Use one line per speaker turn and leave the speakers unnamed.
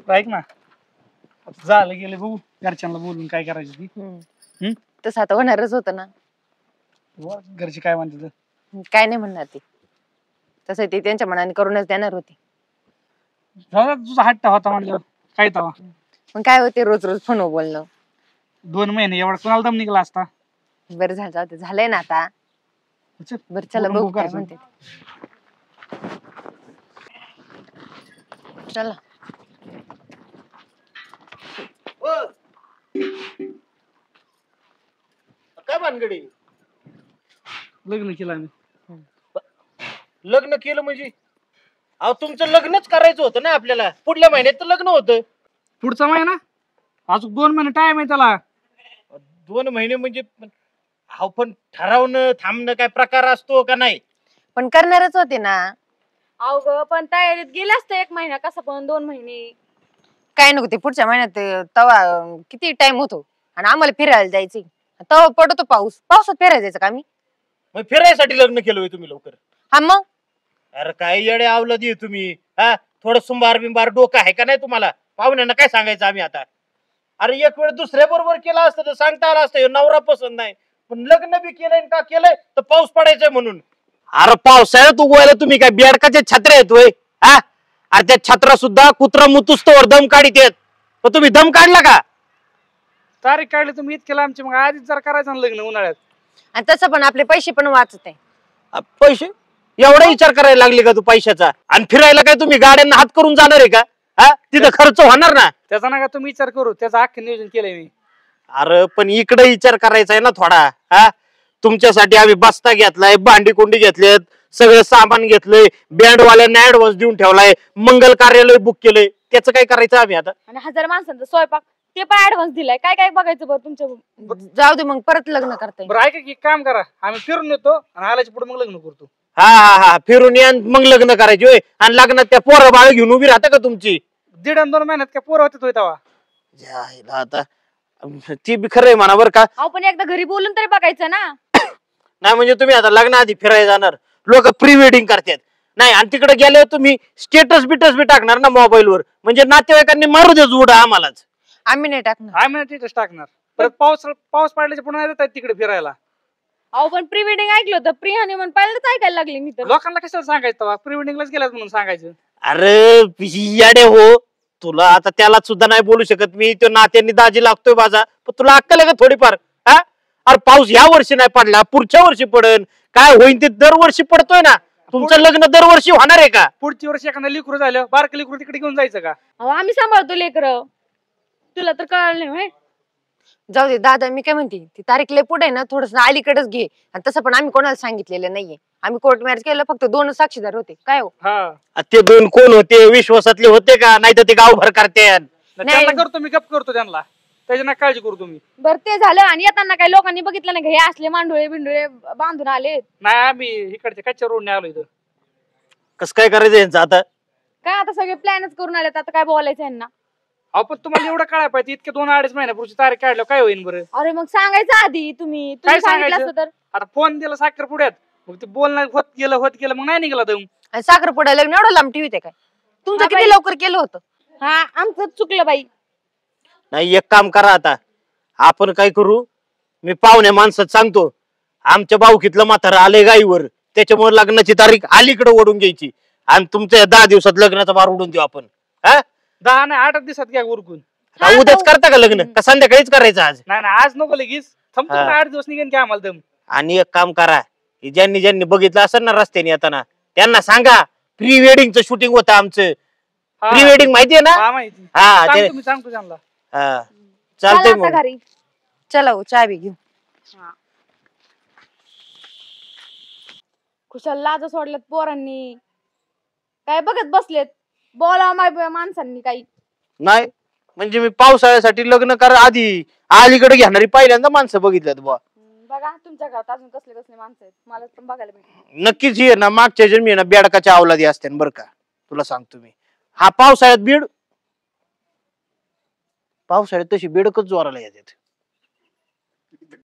ऐक ना, आता झालं गेले बघू घरच्यांना बोलून काय करायचं ती.
तसं आता होणारच होतं ना.
घरचे काय म्हणते
काय नाही म्हणणार ती, तसं ती त्यांच्या मनाने करूनच देणार होती.
तुझा हट्टा होता म्हणल्यावर काय तवा.
मग काय होते रोज रोज फोनवर बोलणं.
2 महिने एवढा कोणाला दम निघला असता.
बरं झालं, जाऊ दे, झालंय ना आता. बरं चला बघू काय म्हणते. चला
काय भानगडी?
लग्न केलं आम्ही.
लग्न केलं म्हणजे? अहो तुमचं लग्नच करायचं होतं ना आपल्याला. पुढल्या महिन्यात तर लग्न होतं.
पुढचा महिना अजून 2 महिने टाइम आहे त्याला.
2 महिने म्हणजे? अहो पण ठरवणं थांबणं काय प्रकार असतो का नाही?
पण करणारच होते ना.
अवघ पण तयारीत गेले असते 1 महिना, कसं पण 2 महिने
काय नको ते पुढच्या महिन्यात तवा किती टाइम होतो आणि आम्हाला फिरायला जायचं. तवा पडतो पाऊस, पावसात फिरायला जायचं का आम्ही?
मग फिरायसाठी लग्न केलं तुम्ही लवकर?
हा मग
अरे काय येडे आवलदी तुम्ही. हा थोडं सुंबार बिंबार डोकं आहे का नाही तुम्हाला? पाहुण्यांना काय सांगायचं आम्ही आता? अरे एक वेळ दुसऱ्या बरोबर केला असतं तर सांगता आलं असतं नवरा पसंत नाही, पण लग्न बी केलंय का केलंय तर पाऊस पडायचंय म्हणून. अरे पावसाळ्यात उगवायला तुम्ही काय बेडकाचे छत्रे येतोय? हा अरे त्या छत्रा सुद्धा कुत्रा मुतुस्तवर दम काढीत येत, पण तुम्ही दम काढला का?
तारीख काढली तुम्ही इतकेला आमची, मग आधीच जर करायचं ना लग्न उन्हाळ्यात.
आणि तसं पण आपले पैसे पण वाचत आहे.
पैसे एवढा विचार करायला लागले का तू पैशाचा? आणि फिरायला काय तुम्ही गाड्यांना हात करून जाणार आहे का? हा तिथं खर्च होणार ना.
त्याचा नका तुम्ही विचार करू, त्याचं अख्खं नियोजन केलंय मी.
अरे पण इकडे विचार करायचा आहे ना थोडा. हा तुमच्यासाठी आम्ही बस्ता घेतलाय, भांडी कुंडी घेतलेत, सगळं सामान घेतलंय, बँडवाल्यांना ऍडव्हान्स देऊन ठेवलाय, मंगल कार्यालय बुक केलंय. त्याचं काय करायचं आम्ही आता?
आणि 1000 माणसांचा स्वयंपाक ते पण ऍडव्हान्स दिलाय. काय काय बघायचं बरं तुमच्या?
जाऊ दे मग परत लग्न करताय.
बरं ऐका की एक काम करा, आम्ही फिरून येतो आणि आल्याच्या पुढे मग लग्न करतो.
हा हा हा फिरून या मग लग्न करायचे होय. आणि लग्नात त्या पोरं बाळ घेऊन उभी राहता का तुमची?
1.5 आणि 2 महिन्यात काय पोरं होते तेव्हा.
आता ती बी खरंय म्हणा बरं का.
अहो पण एकदा घरी बोलून तरी बघायचं ना.
नाही म्हणजे तुम्ही आता लग्नाआधी फिरायला जाणार, लोक प्री वेडिंग करतात नाही, आणि तिकडे गेले तुम्ही स्टेटस बिटस बी टाकणार ना मोबाईलवर, म्हणजे नातेवाईकांनी मारू दे जुड आम्हालाच.
आम्ही नाही टाकणार.
आम्ही नाही तिथेच टाकणार. परत पाऊस पडल्याच्या पुढे नाही जातात तिकडे फिरायला.
अहो पण प्री वेडिंग ऐकलं होतं, प्री हनीमून पहिल्यांदाच ऐकायला लागली मी तर.
लोकांना कशाला सांगायचं तेव्हा प्री वेडिंगलाच गेलात म्हणून सांगायचं.
अरे याडे हो, तुला आता त्याला सुद्धा नाही बोलू शकत मी. तो नात्यांनी दाजी लागतोय माझा, पण तुला अक्कल आहे का थोडीफार? हा अरे पाऊस ह्या वर्षी नाही पडला, पुढच्या वर्षी पडेल. काय होईल ते दरवर्षी पडतोय ना. तुमचं लग्न दरवर्षी होणार आहे का?
पुढच्या वर्षी एखादा लेकरू झालं, बारकं लेकरू तिकडे घेऊन जायचं का?
अहो आम्ही सांभाळतो लेकरं, तुला तर कळलं नाही.
जाऊ दे दादा, मी काय म्हणते ती तारीख लय पुढे ना, थोडस अलीकडेच घे. आणि तसं पण आम्ही कोणाला सांगितलेलं नाहीये. आम्ही कोर्ट मॅरेज केलं, फक्त 2 साक्षीदार होते. काय हो?
ते 2 कोण होते? विश्वासातले होते का? नाही तर ते गावभर करतात.
त्यांना करतो मी, गप करतो त्यांना, त्याची नका काळजी करू तुम्ही.
बरं ते झालं. आणि येताना काही लोकांनी बघितलं नाही का हे असले मांडोळे बिंडोळे बांधून आले?
नाही आम्ही इकडचे कच्च्या रोडने आलो इथं.
कसं काय करायचं यांचं आता?
काय आता सगळे प्लॅनच करून आलेत, आता काय बोलायचं यांना?
अहो पण तुम्हाला एवढं कळायला पाहिजे, इतके 2-2.5 महिन्यापूर्वी तारीख काढलं काय होईल बरं?
अरे मग सांगायचं आधी, तुम्ही
काय
सांगितलं
सांगायचं?
असतं तर.
आता फोन दिला साखर पुढ्यात, मग ते बोलणं होत गेलं मग नाही निघाला दम.
आणि साखरपुडा लग्न एवढं लांब ठेवते काय? तुमचं
हा
किती
बाई.
लवकर केलं होतं?
हा आमचं चुकलं बाई.
नाही एक काम करा आता, आपण काय करू, मी पाहुण्या माणसात सांगतो, आमच्या भाऊकीतलं म्हातारं आलंय गाईवर, त्याच्यामुळे लग्नाची तारीख अलीकडे ओढून घ्यायची आणि तुमच्या 10 दिवसात लग्नाचा बार उडून देऊ आपण.
10 नाही 8 दिवसात घ्या उरकून.
उद्याच करता का लग्न का संध्याकाळीच करायचं आज?
नाही आज नको लगेच, थांबतो 8 दिवस निघेन की आम्हाला दम.
आणि एक काम करा, ज्यांनी ज्यांनी बघितलं असेल ना रस्त्याने येताना, त्यांना सांगा प्री वेडिंगचं शूटिंग होतं आमचं. प्री वेडिंग माहितीये ना?
हा माहिती.
हा
सांगतो त्यांना.
चालतंय
चला आता
मग.
घरी.
चला हो, चहा बी घेऊ.
खुशाल लाज सोडल्यात पोरांनी, काय बघत बसलेत. बोला माणसांनी काही.
नाही म्हणजे मी पावसाळ्यासाठी लग्न करा आधी अलीकडे घेणारी पहिल्यांदा माणसं बघितल्यात बुवा.
बघा तुमच्या घरात अजून कसले कसले माणसं आहेत, मला पण बघायला भेटेल.
नक्कीच ये ना, मागच्या जन्मी ना बेडकाच्या अवलादी असते बरं का, तुला सांगतो मी. हा पावसाळ्यात बीड, पावसाळ्यात तशी बेडकच जोराला येतात.